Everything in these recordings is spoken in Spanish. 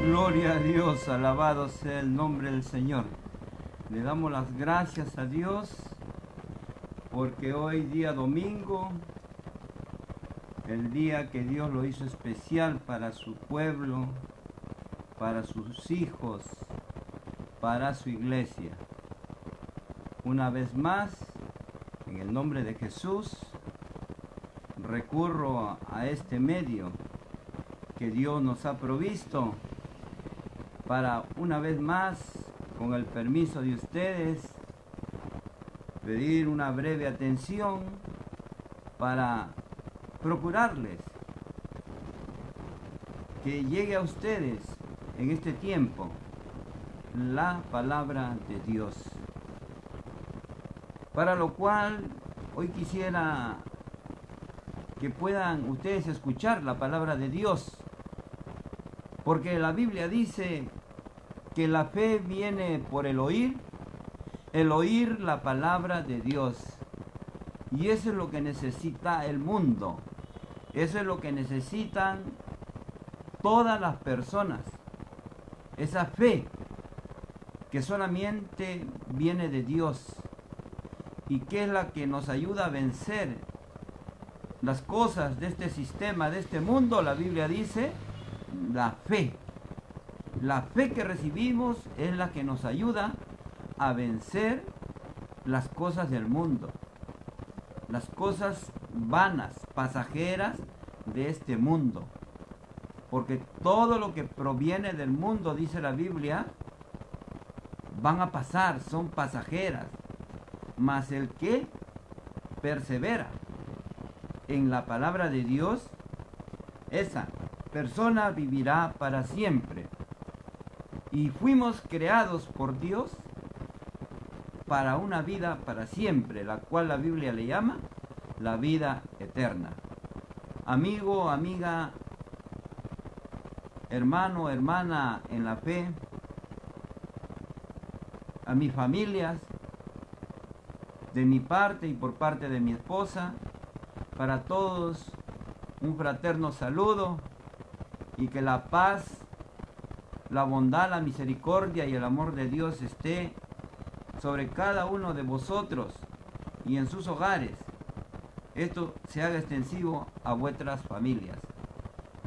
Gloria a Dios, alabado sea el nombre del Señor. Le damos las gracias a Dios porque hoy día domingo, el día que Dios lo hizo especial para su pueblo, para sus hijos, para su iglesia. Una vez más, en el nombre de Jesús, recurro a este medio que Dios nos ha provisto para una vez más, con el permiso de ustedes, pedir una breve atención para procurarles que llegue a ustedes en este tiempo la palabra de Dios. Para lo cual hoy quisiera que puedan ustedes escuchar la palabra de Dios, porque la Biblia dice que la fe viene por el oír la palabra de Dios. Y eso es lo que necesita el mundo. Eso es lo que necesitan todas las personas. Esa fe que solamente viene de Dios y que es la que nos ayuda a vencer las cosas de este sistema, de este mundo. La Biblia dice, la fe. La fe que recibimos es la que nos ayuda a vencer las cosas del mundo, las cosas vanas, pasajeras de este mundo. Porque todo lo que proviene del mundo, dice la Biblia, van a pasar, son pasajeras. Mas el que persevera en la palabra de Dios, esa persona vivirá para siempre. Y fuimos creados por Dios para una vida para siempre, la cual la Biblia le llama la vida eterna. Amigo, amiga, hermano, hermana en la fe, a mis familias, de mi parte y por parte de mi esposa, para todos un fraterno saludo y que la paz, la bondad, la misericordia y el amor de Dios esté sobre cada uno de vosotros y en sus hogares. Esto se haga extensivo a vuestras familias.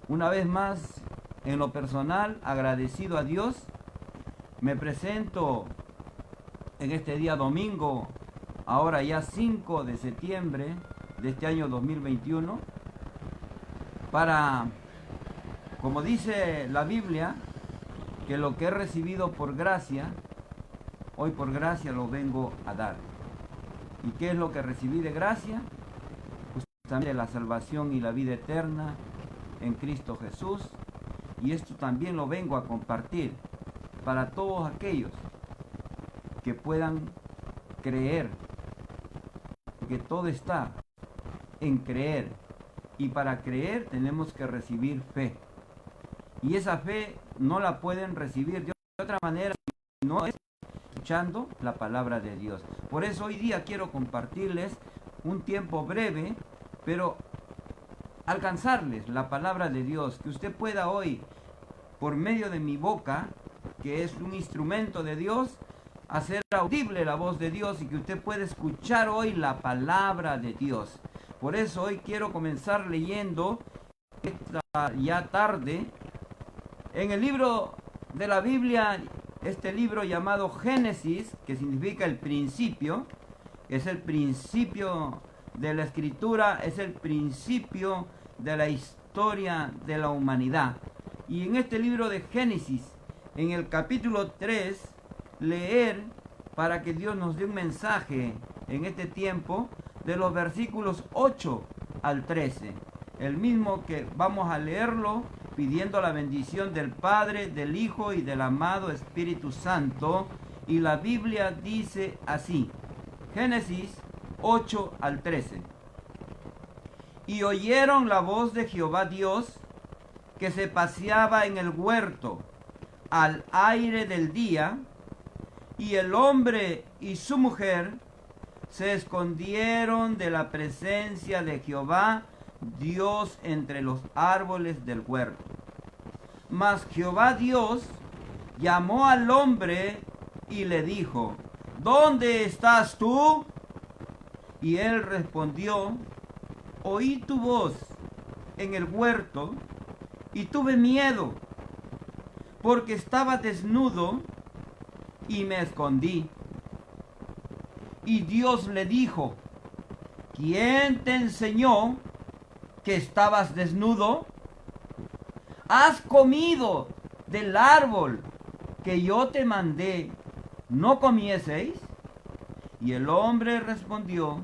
Una vez más, en lo personal, agradecido a Dios, me presento en este día domingo, ahora ya 5 de septiembre de este año 2021, para, como dice la Biblia, que lo que he recibido por gracia, hoy por gracia lo vengo a dar. ¿Y qué es lo que recibí de gracia? Justamente la salvación y la vida eterna en Cristo Jesús. Y esto también lo vengo a compartir para todos aquellos que puedan creer, porque todo está en creer. Y para creer tenemos que recibir fe. Y esa fe no la pueden recibir de otra manera, no es escuchando la palabra de Dios. Por eso hoy día quiero compartirles un tiempo breve, pero alcanzarles la palabra de Dios, que usted pueda hoy, por medio de mi boca, que es un instrumento de Dios, hacer audible la voz de Dios y que usted pueda escuchar hoy la palabra de Dios. Por eso hoy quiero comenzar leyendo esta ya tarde en el libro de la Biblia, este libro llamado Génesis, que significa el principio, es el principio de la escritura, es el principio de la historia de la humanidad. Y en este libro de Génesis, en el capítulo 3, leer para que Dios nos dé un mensaje en este tiempo de los versículos 8 al 13. El mismo que vamos a leerlo pidiendo la bendición del Padre, del Hijo y del amado Espíritu Santo. Y la Biblia dice así, Génesis 8 al 13. Y oyeron la voz de Jehová Dios, que se paseaba en el huerto al aire del día, y el hombre y su mujer se escondieron de la presencia de Jehová Dios entre los árboles del huerto. Mas Jehová Dios llamó al hombre y le dijo: ¿Dónde estás tú? Y él respondió: oí tu voz en el huerto y tuve miedo, porque estaba desnudo y me escondí. Y Dios le dijo: ¿quién te enseñó que estabas desnudo? ¿Has comido del árbol que yo te mandé, no comieseis? Y el hombre respondió: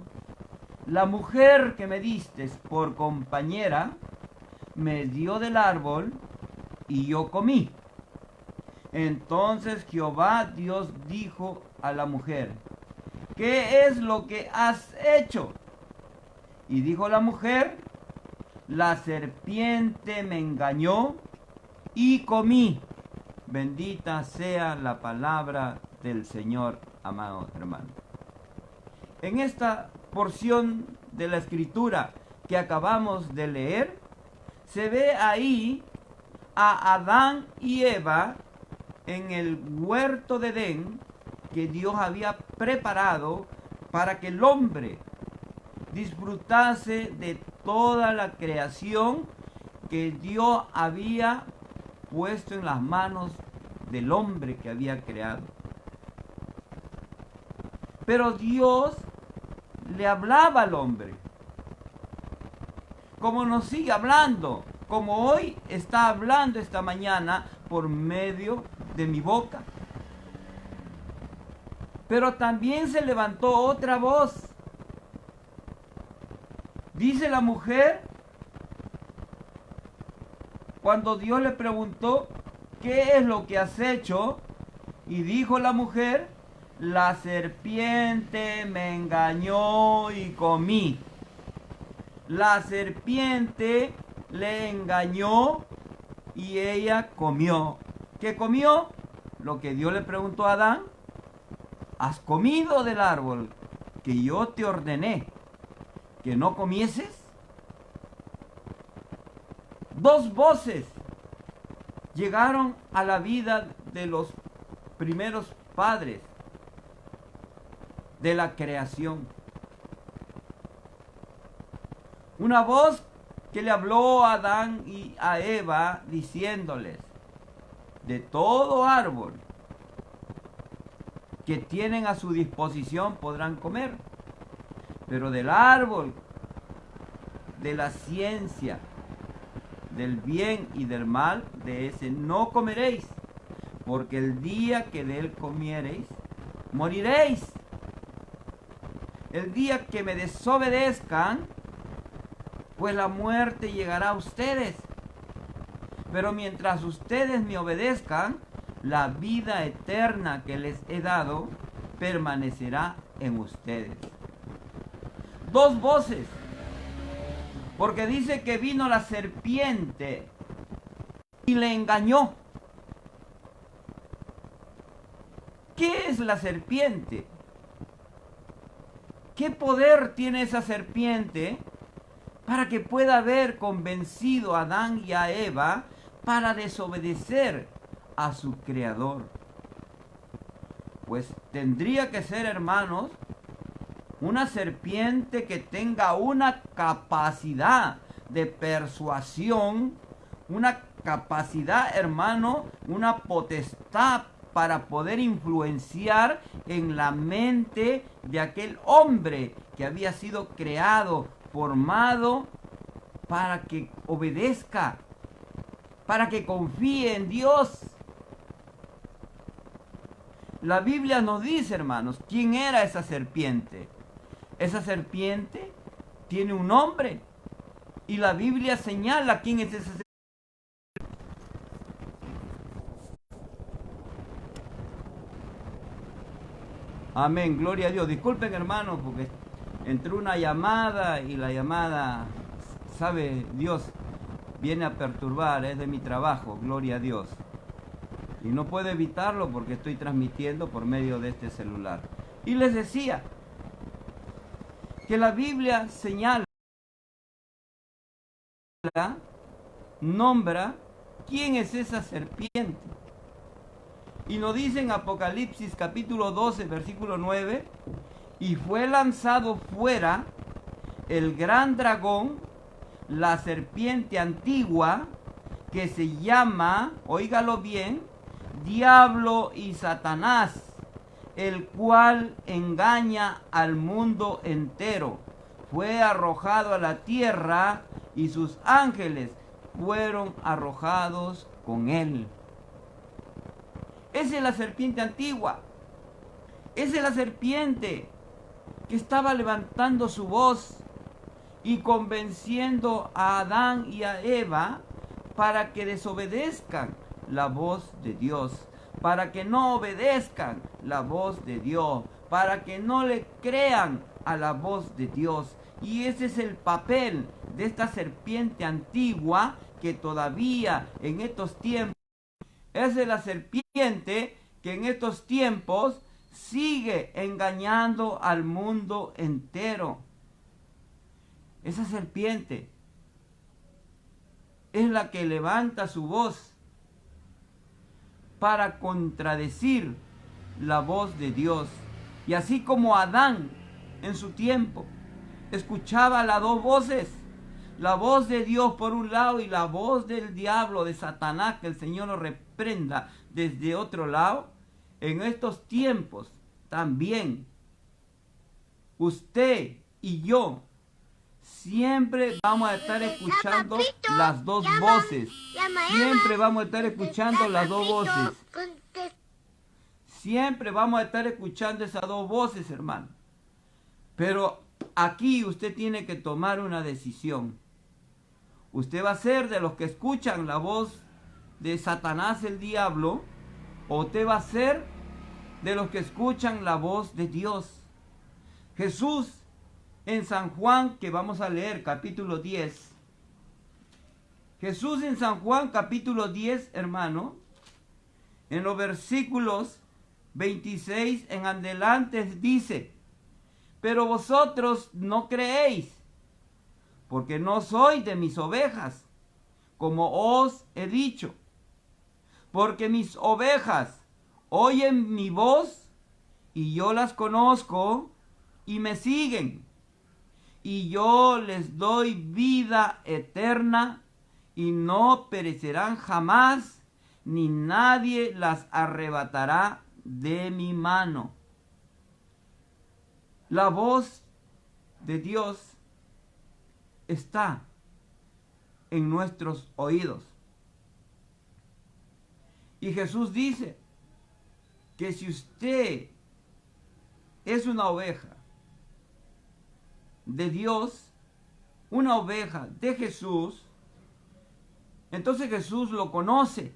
la mujer que me diste por compañera me dio del árbol y yo comí. Entonces Jehová Dios dijo a la mujer: ¿qué es lo que has hecho? Y dijo la mujer: la serpiente me engañó y comí. Bendita sea la palabra del Señor, amados hermanos. En esta porción de la escritura que acabamos de leer, se ve ahí a Adán y Eva en el huerto de Edén que Dios había preparado para que el hombre disfrutase de toda la creación que Dios había puesto en las manos del hombre que había creado. Pero Dios le hablaba al hombre, como nos sigue hablando, como hoy está hablando esta mañana por medio de mi boca. Pero también se levantó otra voz. Dice la mujer, cuando Dios le preguntó: ¿qué es lo que has hecho? Y dijo la mujer: la serpiente me engañó y comí. La serpiente le engañó y ella comió. ¿Qué comió? Lo que Dios le preguntó a Adán: ¿has comido del árbol que yo te ordené que no comieses? Dos voces llegaron a la vida de los primeros padres de la creación. Una voz que le habló a Adán y a Eva diciéndoles: de todo árbol que tienen a su disposición podrán comer, pero del árbol de la ciencia del bien y del mal, de ese no comeréis, porque el día que de él comiereis, moriréis. El día que me desobedezcan, pues la muerte llegará a ustedes. Pero mientras ustedes me obedezcan, la vida eterna que les he dado permanecerá en ustedes. Dos voces, porque dice que vino la serpiente y le engañó. ¿Qué es la serpiente? ¿Qué poder tiene esa serpiente para que pueda haber convencido a Adán y a Eva para desobedecer a su creador? Pues tendría que ser, hermanos, una serpiente que tenga una capacidad de persuasión, una capacidad, hermano, una potestad para poder influenciar en la mente de aquel hombre que había sido creado, formado, para que obedezca, para que confíe en Dios. La Biblia nos dice, hermanos, quién era esa serpiente. Esa serpiente tiene un nombre y la Biblia señala quién es esa serpiente. Amén, gloria a Dios. Disculpen, hermanos, porque entró una llamada y la llamada, sabe Dios, viene a perturbar, es de mi trabajo, gloria a Dios. Y no puedo evitarlo porque estoy transmitiendo por medio de este celular. Y les decía que la Biblia señala, nombra ¿quién es esa serpiente? Y nos dice en Apocalipsis capítulo 12, versículo 9, y fue lanzado fuera el gran dragón, la serpiente antigua, que se llama, óigalo bien, Diablo y Satanás, el cual engaña al mundo entero. Fue arrojado a la tierra y sus ángeles fueron arrojados con él. Esa es la serpiente antigua. Esa es la serpiente que estaba levantando su voz y convenciendo a Adán y a Eva para que desobedezcan la voz de Dios, para que no obedezcan la voz de Dios, para que no le crean a la voz de Dios. Y ese es el papel de esta serpiente antigua que todavía en estos tiempos, esa es la serpiente que en estos tiempos sigue engañando al mundo entero. Esa serpiente es la que levanta su voz para contradecir la voz de Dios. Y así como Adán en su tiempo escuchaba las dos voces, la voz de Dios por un lado y la voz del diablo, de Satanás, que el Señor lo reprenda, desde otro lado, en estos tiempos también usted y yo siempre vamos a estar escuchando las dos voces. Siempre vamos a estar escuchando las dos voces. Siempre vamos a estar escuchando esas dos voces, hermano. Pero aquí usted tiene que tomar una decisión. Usted va a ser de los que escuchan la voz de Satanás, el diablo, o usted va a ser de los que escuchan la voz de Dios. Jesús en San Juan, que vamos a leer, capítulo 10. Jesús en San Juan, capítulo 10, hermano, en los versículos 26 en adelante dice: pero vosotros no creéis, porque no sois de mis ovejas, como os he dicho. Porque mis ovejas oyen mi voz, y yo las conozco, y me siguen. Y yo les doy vida eterna, y no perecerán jamás, ni nadie las arrebatará de mi mano. La voz de Dios está en nuestros oídos. Y Jesús dice que si usted es una oveja de Dios, una oveja de Jesús, entonces Jesús lo conoce.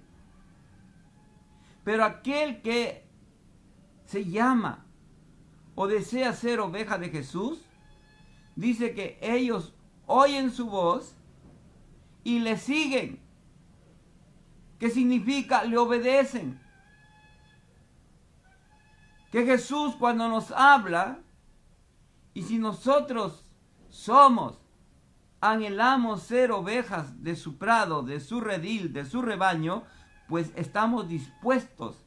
Pero aquel que se llama o desea ser oveja de Jesús, dice que ellos oyen su voz y le siguen. ¿Qué significa? Le obedecen. Que Jesús, cuando nos habla, y si nosotros anhelamos ser ovejas de su prado, de su redil, de su rebaño, pues estamos dispuestos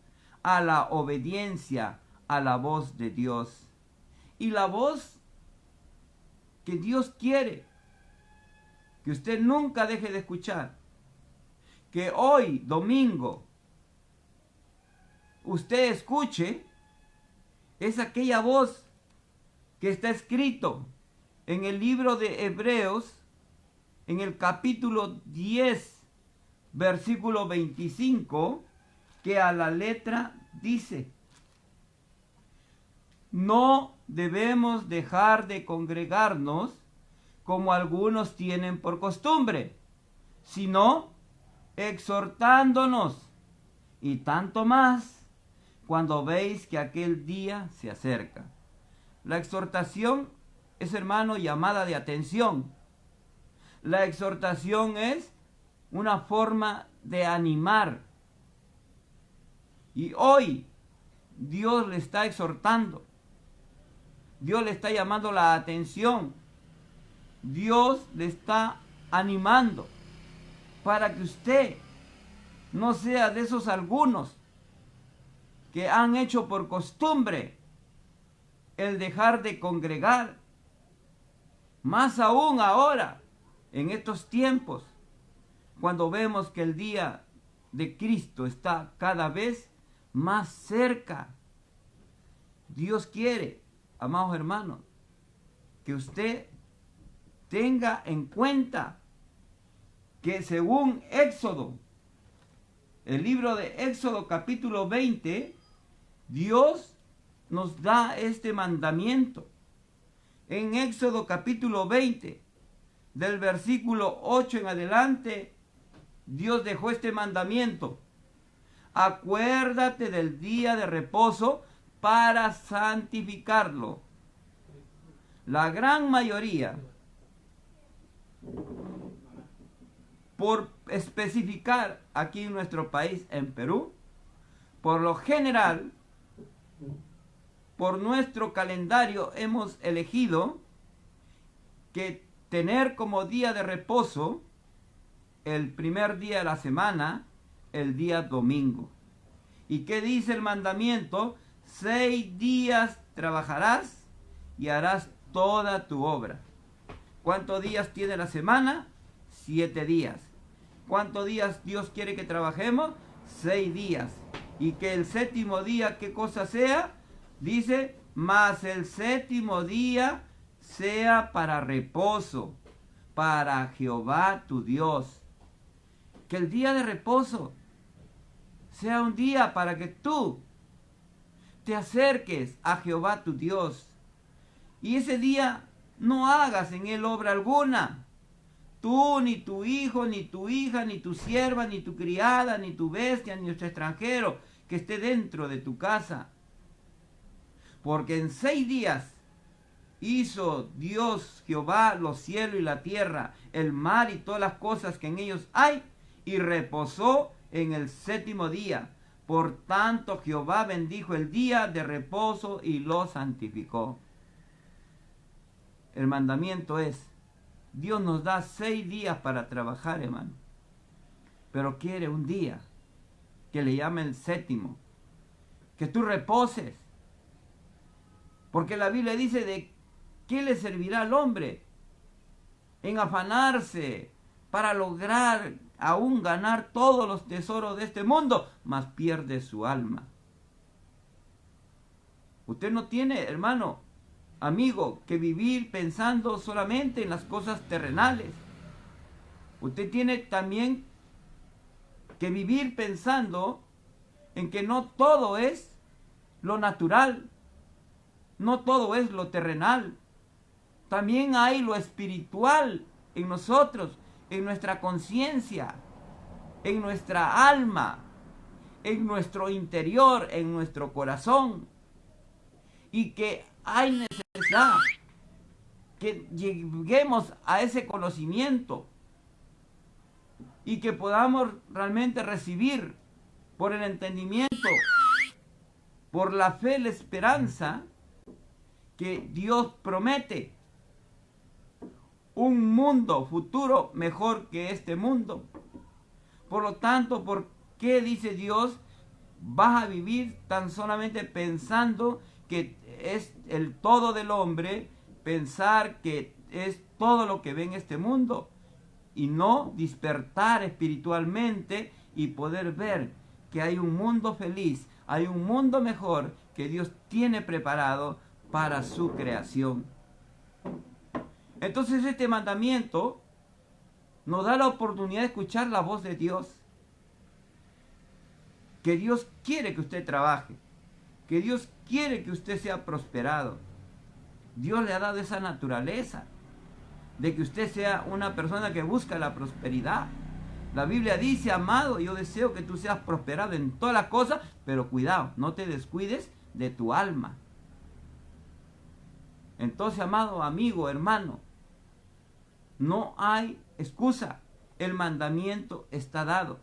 a la obediencia a la voz de Dios. Y la voz que Dios quiere que usted nunca deje de escuchar, que hoy, domingo, usted escuche, es aquella voz que está escrito en el libro de Hebreos, en el capítulo 10, versículo 25, que a la letra dice: no debemos dejar de congregarnos como algunos tienen por costumbre, sino exhortándonos, y tanto más cuando veis que aquel día se acerca. La exhortación es, hermano, llamada de atención. La exhortación es una forma de animar. Y hoy Dios le está exhortando. Dios le está llamando la atención. Dios le está animando para que usted no sea de esos algunos que han hecho por costumbre el dejar de congregar. Más aún ahora, en estos tiempos, cuando vemos que el día de Cristo está cada vez más cerca. Dios quiere, amados hermanos, que usted tenga en cuenta que según Éxodo, el libro de Éxodo capítulo 20, Dios nos da este mandamiento. En Éxodo capítulo 20, del versículo 8 en adelante, Dios dejó este mandamiento. Acuérdate del día de reposo para santificarlo. La gran mayoría, por especificar aquí en nuestro país, en Perú, por lo general, por nuestro calendario hemos elegido que tener como día de reposo el primer día de la semana, el día domingo. ¿Y qué dice el mandamiento? 6 días trabajarás y harás toda tu obra. ¿Cuántos días tiene la semana? 7 días. ¿Cuántos días Dios quiere que trabajemos? 6 días. Y que el séptimo día, ¿qué cosa sea? Dice, mas el séptimo día sea para reposo, para Jehová tu Dios. Que el día de reposo sea un día para que tú te acerques a Jehová tu Dios. Y ese día no hagas en él obra alguna. Tú, ni tu hijo, ni tu hija, ni tu sierva, ni tu criada, ni tu bestia, ni tu extranjero que esté dentro de tu casa. Porque en 6 días hizo Dios Jehová los cielos y la tierra, el mar y todas las cosas que en ellos hay, y reposó en el séptimo día. Por tanto Jehová bendijo el día de reposo y lo santificó. El mandamiento es, Dios nos da 6 días para trabajar, hermano, pero quiere un día que le llame el séptimo, que tú reposes, porque la Biblia dice de qué le servirá al hombre en afanarse para lograr aún ganar todos los tesoros de este mundo, mas pierde su alma. Usted no tiene, hermano, amigo, que vivir pensando solamente en las cosas terrenales. Usted tiene también que vivir pensando en que no todo es lo natural, no todo es lo terrenal. También hay lo espiritual en nosotros, en nuestra conciencia, en nuestra alma, en nuestro interior, en nuestro corazón. Y que hay necesidad que lleguemos a ese conocimiento y que podamos realmente recibir por el entendimiento, por la fe, la esperanza que Dios promete un mundo futuro mejor que este mundo. Por lo tanto, ¿por qué dice Dios vas a vivir tan solamente pensando que es el todo del hombre, pensar que es todo lo que ve en este mundo, y no despertar espiritualmente y poder ver que hay un mundo feliz, hay un mundo mejor que Dios tiene preparado para su creación? Entonces este mandamiento nos da la oportunidad de escuchar la voz de Dios, que Dios quiere que usted trabaje, que Dios quiere que usted sea prosperado. Dios le ha dado esa naturaleza de que usted sea una persona que busca la prosperidad. La Biblia dice, amado, yo deseo que tú seas prosperado en todas las cosas, pero cuidado, no te descuides de tu alma. Entonces, amado amigo, hermano, no hay excusa. El mandamiento está dado.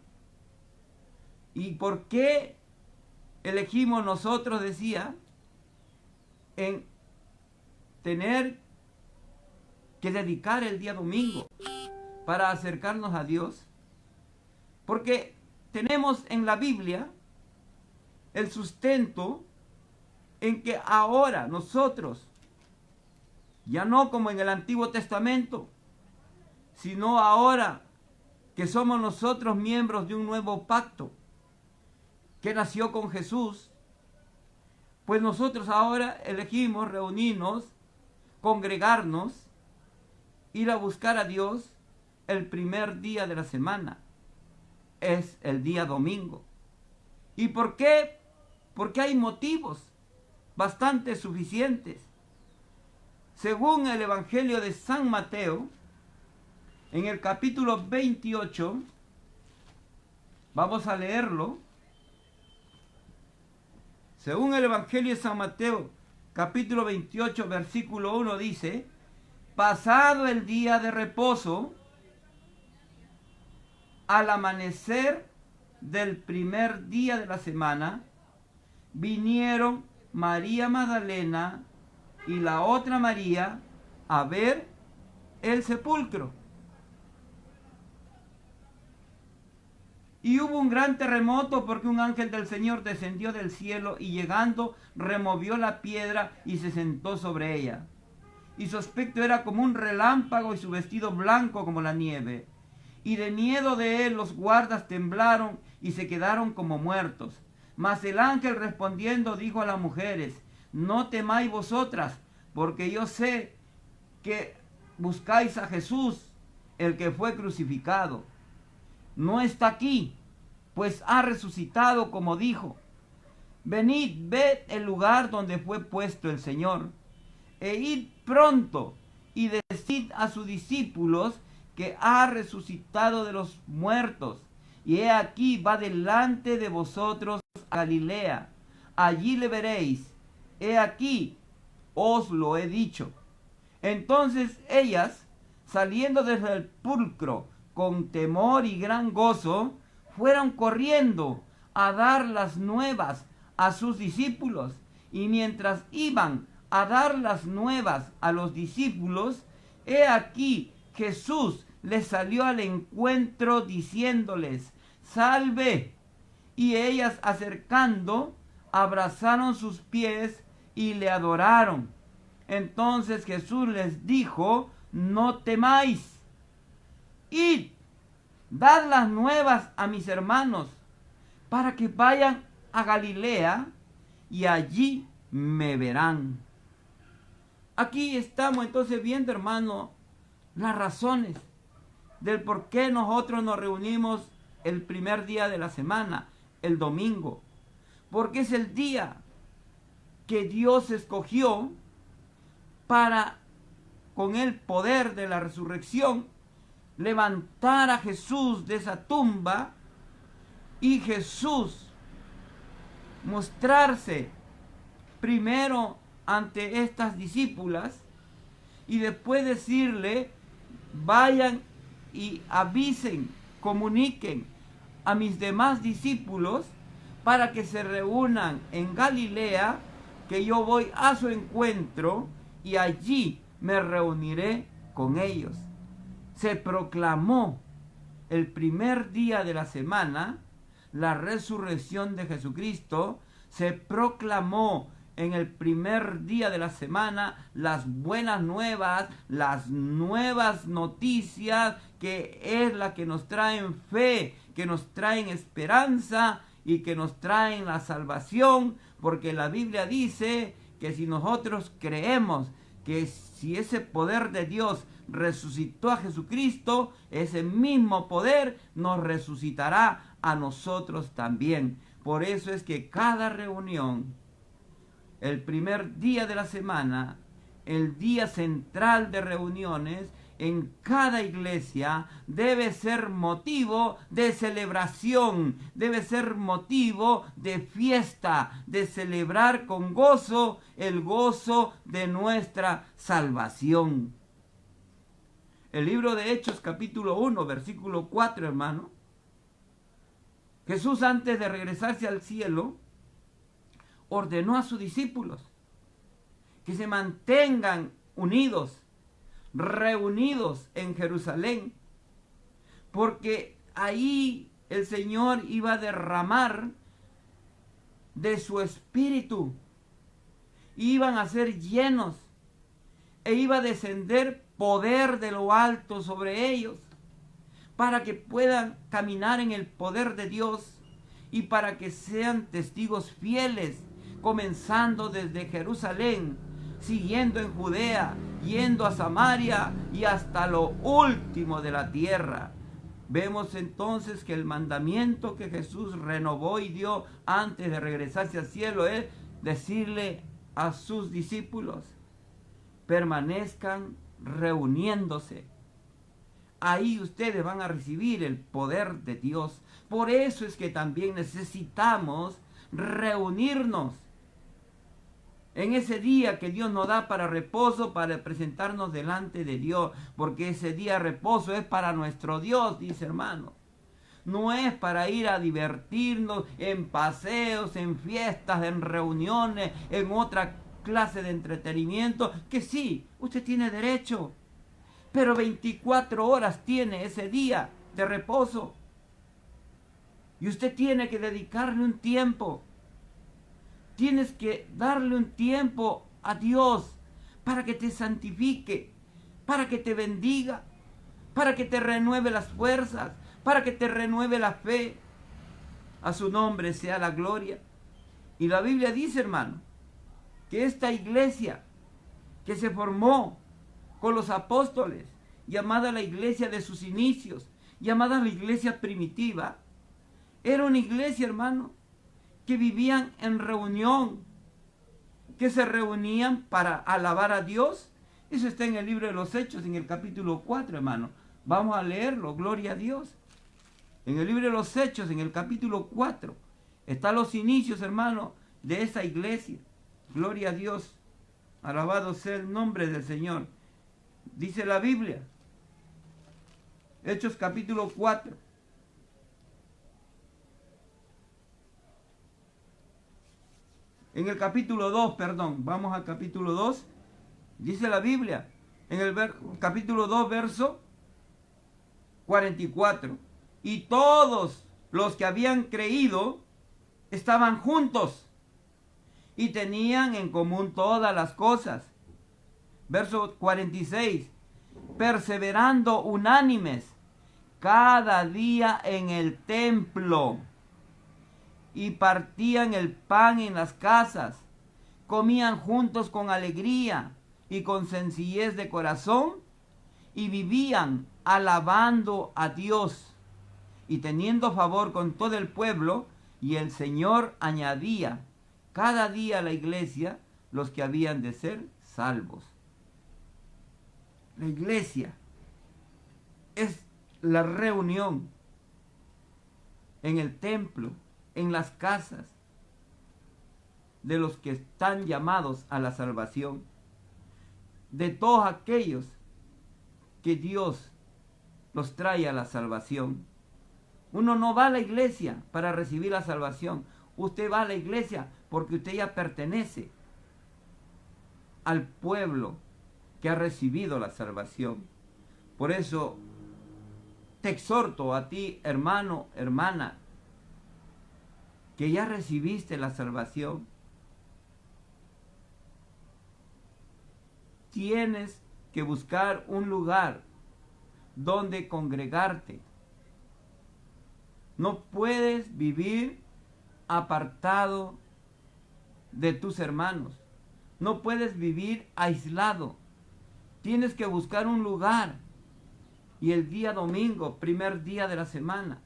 ¿Y por qué elegimos nosotros, decía, en tener que dedicar el día domingo para acercarnos a Dios? Porque tenemos en la Biblia el sustento en que ahora nosotros, ya no como en el Antiguo Testamento, sino ahora que somos nosotros miembros de un nuevo pacto que nació con Jesús, pues nosotros ahora elegimos reunirnos, congregarnos, ir a buscar a Dios el primer día de la semana. Es el día domingo. ¿Y por qué? Porque hay motivos bastante suficientes. Según el Evangelio de San Mateo, en el capítulo 28, vamos a leerlo. Según el Evangelio de San Mateo, capítulo 28, versículo 1 dice: pasado el día de reposo, al amanecer del primer día de la semana, vinieron María Magdalena y la otra María a ver el sepulcro. Y hubo un gran terremoto, porque un ángel del Señor descendió del cielo y llegando removió la piedra y se sentó sobre ella. Y su aspecto era como un relámpago y su vestido blanco como la nieve. Y de miedo de él los guardas temblaron y se quedaron como muertos. Mas el ángel respondiendo dijo a las mujeres: no temáis vosotras, porque yo sé que buscáis a Jesús, el que fue crucificado. No está aquí, pues ha resucitado como dijo. Venid, ved el lugar donde fue puesto el Señor, e id pronto y decid a sus discípulos que ha resucitado de los muertos, y he aquí va delante de vosotros a Galilea, allí le veréis. He aquí, os lo he dicho. Entonces ellas, saliendo desde el sepulcro con temor y gran gozo, fueron corriendo a dar las nuevas a sus discípulos. Y mientras iban a dar las nuevas a los discípulos, he aquí Jesús les salió al encuentro diciéndoles: salve. Y ellas, acercando, abrazaron sus pies y le adoraron. Entonces Jesús les dijo: no temáis. Id, dad las nuevas a mis hermanos, para que vayan a Galilea y allí me verán. Aquí estamos entonces viendo, hermano, las razones del por qué nosotros nos reunimos el primer día de la semana, el domingo. Porque es el día que Dios escogió para, con el poder de la resurrección, levantar a Jesús de esa tumba y Jesús mostrarse primero ante estas discípulas y después decirle: vayan y avisen, comuniquen a mis demás discípulos para que se reúnan en Galilea, que yo voy a su encuentro y allí me reuniré con ellos. Se proclamó el primer día de la semana la resurrección de Jesucristo. Se proclamó en el primer día de la semana las buenas nuevas, las nuevas noticias, que es la que nos traen fe, que nos traen esperanza y que nos traen la salvación, porque la Biblia dice que si nosotros creemos que si ese poder de Dios resucitó a Jesucristo, ese mismo poder nos resucitará a nosotros también. Por eso es que cada reunión, el primer día de la semana, el día central de reuniones en cada iglesia, debe ser motivo de celebración, debe ser motivo de fiesta, de celebrar con gozo el gozo de nuestra salvación. El libro de Hechos, capítulo 1, versículo 4, hermano. Jesús, antes de regresarse al cielo, ordenó a sus discípulos que se mantengan unidos, reunidos en Jerusalén, porque ahí el Señor iba a derramar de su espíritu. Iban a ser llenos e iba a descender poder de lo alto sobre ellos para que puedan caminar en el poder de Dios y para que sean testigos fieles, comenzando desde Jerusalén, siguiendo en Judea, yendo a Samaria y hasta lo último de la tierra. Vemos entonces que el mandamiento que Jesús renovó y dio antes de regresarse al cielo es decirle a sus discípulos: permanezcan reuniéndose. Ahí ustedes van a recibir el poder de Dios. Por eso es que también necesitamos reunirnos en ese día que Dios nos da para reposo, para presentarnos delante de Dios, porque ese día de reposo es para nuestro Dios, dice hermano. No es para ir a divertirnos en paseos, en fiestas, en reuniones, en otra clase de entretenimiento, que sí, usted tiene derecho, pero 24 horas tiene ese día de reposo. Y usted tiene que dedicarle un tiempo. Tienes que darle un tiempo a Dios para que te santifique, para que te bendiga, para que te renueve las fuerzas, para que te renueve la fe. A su nombre sea la gloria. Y la Biblia dice, hermano, que esta iglesia que se formó con los apóstoles, llamada la iglesia de sus inicios, llamada la iglesia primitiva, era una iglesia, hermano, que vivían en reunión, que se reunían para alabar a Dios. Eso está en el libro de los Hechos, en el capítulo 4, hermano. Vamos a leerlo, gloria a Dios. En el libro de los Hechos, en el capítulo 4, están los inicios, hermano, de esa iglesia. Gloria a Dios. Alabado sea el nombre del Señor. Dice la Biblia, Hechos capítulo 4. En el capítulo 2, perdón, vamos al capítulo 2. Dice la Biblia, en el capítulo 2, verso 44. Y todos los que habían creído estaban juntos y tenían en común todas las cosas. Verso 46. Perseverando unánimes cada día en el templo, y partían el pan en las casas, comían juntos con alegría y con sencillez de corazón, y vivían alabando a Dios y teniendo favor con todo el pueblo, y el Señor añadía cada día a la iglesia los que habían de ser salvos. La iglesia es la reunión en el templo, en las casas de los que están llamados a la salvación, de todos aquellos que Dios los trae a la salvación. Uno no va a la iglesia para recibir la salvación. Usted va a la iglesia porque usted ya pertenece al pueblo que ha recibido la salvación. Por eso te exhorto a ti, hermano, hermana, que ya recibiste la salvación. Tienes que buscar un lugar donde congregarte. No puedes vivir apartado de tus hermanos. No puedes vivir aislado. Tienes que buscar un lugar. Y el día domingo, primer día de la semana,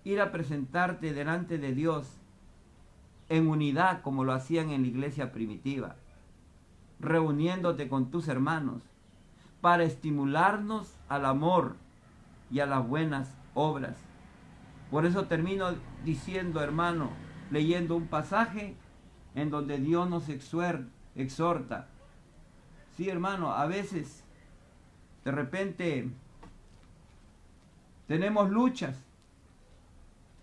ir a presentarte delante de Dios en unidad como lo hacían en la iglesia primitiva, reuniéndote con tus hermanos para estimularnos al amor y a las buenas obras. Por eso termino diciendo, hermano, leyendo un pasaje en donde Dios nos exhorta. Sí, hermano, a veces de repente tenemos luchas,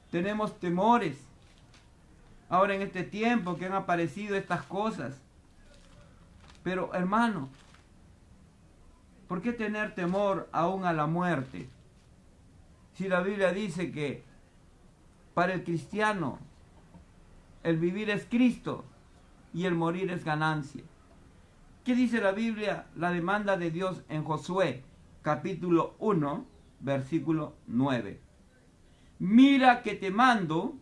tenemos temores. Ahora en este tiempo que han aparecido estas cosas. Pero hermano, ¿por qué tener temor aún a la muerte? Si la Biblia dice que para el cristiano el vivir es Cristo y el morir es ganancia. ¿Qué dice la Biblia? La demanda de Dios en Josué, capítulo 1, versículo 9. Mira que te mando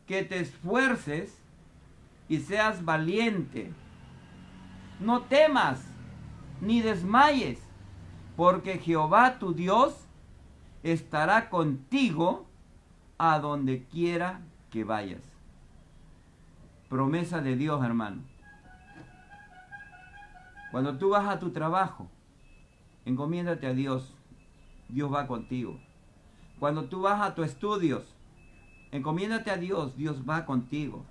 que te esfuerces y seas valiente. No temas ni desmayes, porque Jehová tu Dios estará contigo a donde quiera que vayas. Promesa de Dios, hermano. Cuando tú vas a tu trabajo, encomiéndate a Dios. Dios va contigo. Cuando tú vas a tus estudios, encomiéndate a Dios. Dios va contigo.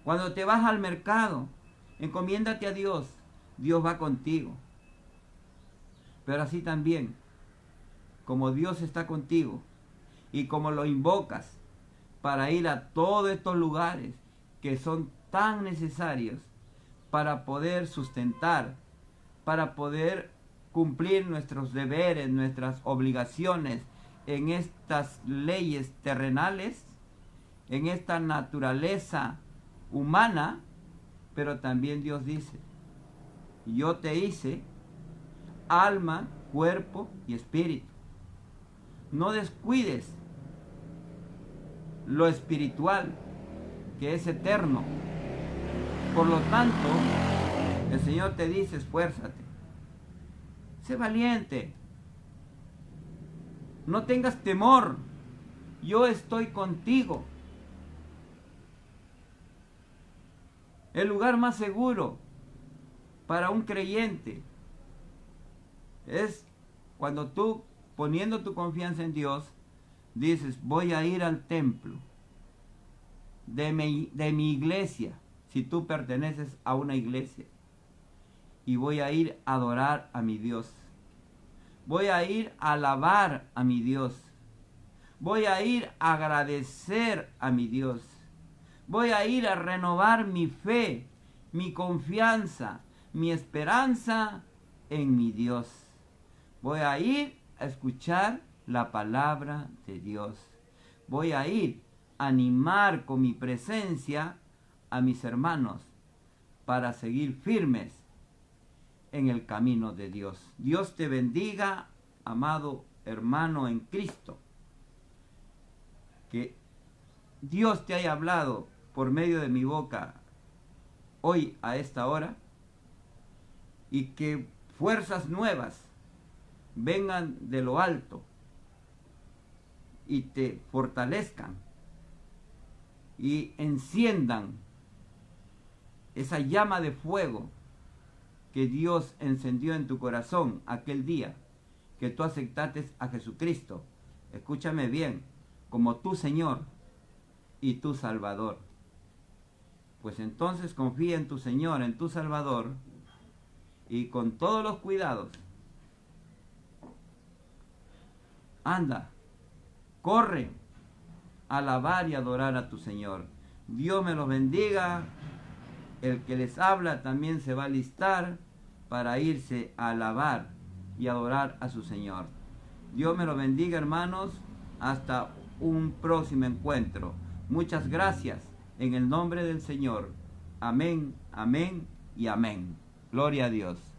Cuando te vas al mercado, encomiéndate a Dios. Dios va contigo. Pero así también, como Dios está contigo y como lo invocas para ir a todos estos lugares que son tan necesarios para poder sustentar, para poder cumplir nuestros deberes, nuestras obligaciones en estas leyes terrenales, en esta naturaleza humana, pero también Dios dice, yo te hice alma, cuerpo y espíritu. No descuides lo espiritual, que es eterno. Por lo tanto, el Señor te dice, esfuérzate. Sé valiente. No tengas temor. Yo estoy contigo. El lugar más seguro para un creyente es cuando tú, poniendo tu confianza en Dios, dices, voy a ir al templo de mi iglesia, si tú perteneces a una iglesia, y voy a ir a adorar a mi Dios. Voy a ir a alabar a mi Dios. Voy a ir a agradecer a mi Dios. Voy a ir a renovar mi fe, mi confianza, mi esperanza en mi Dios. Voy a ir a escuchar la palabra de Dios. Voy a ir a animar con mi presencia a mis hermanos para seguir firmes en el camino de Dios. Dios te bendiga, amado hermano en Cristo. Que Dios te haya hablado por medio de mi boca hoy a esta hora y que fuerzas nuevas vengan de lo alto y te fortalezcan y enciendan esa llama de fuego que Dios encendió en tu corazón aquel día que tú aceptaste a Jesucristo. Escúchame bien, como tu Señor y tu Salvador. Pues entonces confía en tu Señor, en tu Salvador, y con todos los cuidados, anda, corre a alabar y adorar a tu Señor. Dios me los bendiga. El que les habla también se va a alistar para irse a alabar y adorar a su Señor. Dios me los bendiga, hermanos. Hasta un próximo encuentro. Muchas gracias en el nombre del Señor. Amén, amén y amén. Gloria a Dios.